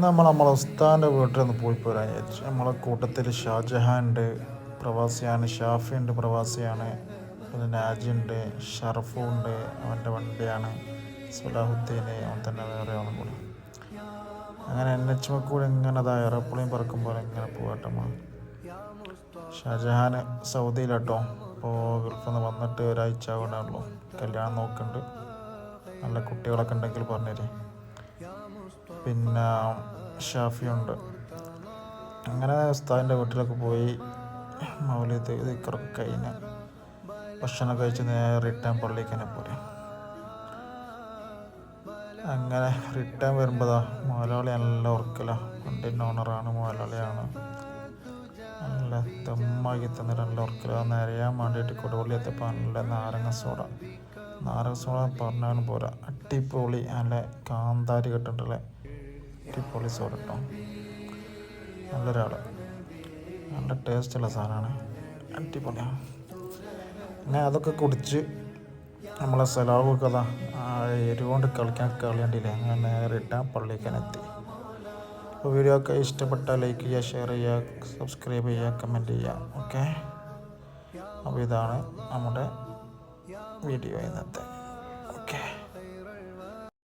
നമ്മളെ ഉസ്താദിൻ്റെ വീട്ടിലൊന്ന് പോയി പോരാൻ വിചാരിച്ചു. നമ്മളെ കൂട്ടത്തിൽ ഷാജഹാൻ ഉണ്ട്, പ്രവാസിയാണ്. ഷാഫി ഉണ്ട്, പ്രവാസിയാണ്. പിന്നെ നാജി ഉണ്ട്, ഷറഫു ഉണ്ട്, അവൻ്റെ വണ്ടിയാണ്. സുലാഹുദ്ദീൻ, അവൻ തന്നെ വേറെ ആളും കൂടി. അങ്ങനെ NH കൂടി ഇങ്ങനെ എയർപ്ലെയിൻ പറക്കുമ്പോൾ ഇങ്ങനെ പോകട്ടമ്മ. ഷാജഹാൻ സൗദിയിലാട്ടോ. ഇപ്പോൾ ഗൾഫിൽ നിന്ന് വന്നിട്ട് ഒരാഴ്ച ആവണേ ഉള്ളൂ. കല്യാണം നോക്കുന്നുണ്ട്. നല്ല കുട്ടികളൊക്കെ ഉണ്ടെങ്കിൽ പറഞ്ഞുതരും. പിന്നെ ഷാഫിയുണ്ട്. അങ്ങനെ ഉസ്താദിൻ്റെ വീട്ടിലൊക്കെ പോയി മൗലിദ് ദിക്റൊക്കെ കഴിഞ്ഞ് ഭക്ഷണം കഴിച്ച് നേരെ റിട്ടേൺ പള്ളിക്ക് തന്നെ പോരെ. അങ്ങനെ റിട്ടേൺ വരുമ്പോഴാ മുതലാളി നല്ല ഉറക്കലാണ്. വണ്ടിൻ്റെ ഓണറാണ്, മുതലാളിയാണ്. നല്ല ദമ്മാക്കി തന്നിട്ട് നല്ല ഉറക്കലാണ്. നിറയാൻ വേണ്ടിയിട്ട് കൊടുവള്ളി എത്തിയപ്പോൾ നല്ല നാരങ്ങ സോഡ പറഞ്ഞാലും പോരാ, അടിപൊളി. നല്ല കാന്താരി കിട്ടുന്നുണ്ടല്ലേ, അടിപൊളി സോഡ കേട്ടോ. നല്ലൊരാൾ, നല്ല ടേസ്റ്റുള്ള സാധനമാണ്, അടിപൊളിയാണ്. അങ്ങനെ അതൊക്കെ കുടിച്ച് നമ്മളെ സലാവൊക്കെ എരിവുകൊണ്ട് കളിയാണ്ടില്ലേ. അങ്ങനെ നേരെ ഇട്ടാൽ പള്ളിക്കാനെത്തി. അപ്പോൾ വീഡിയോ ഒക്കെ ഇഷ്ടപ്പെട്ടാൽ ലൈക്ക് ചെയ്യുക, ഷെയർ ചെയ്യുക, സബ്സ്ക്രൈബ് ചെയ്യുക, കമൻറ്റ് ചെയ്യുക. ഓക്കെ, അപ്പോൾ ഇതാണ് നമ്മുടെ വീഡിയോ ഇന്നത്തെ. ഓക്കെ.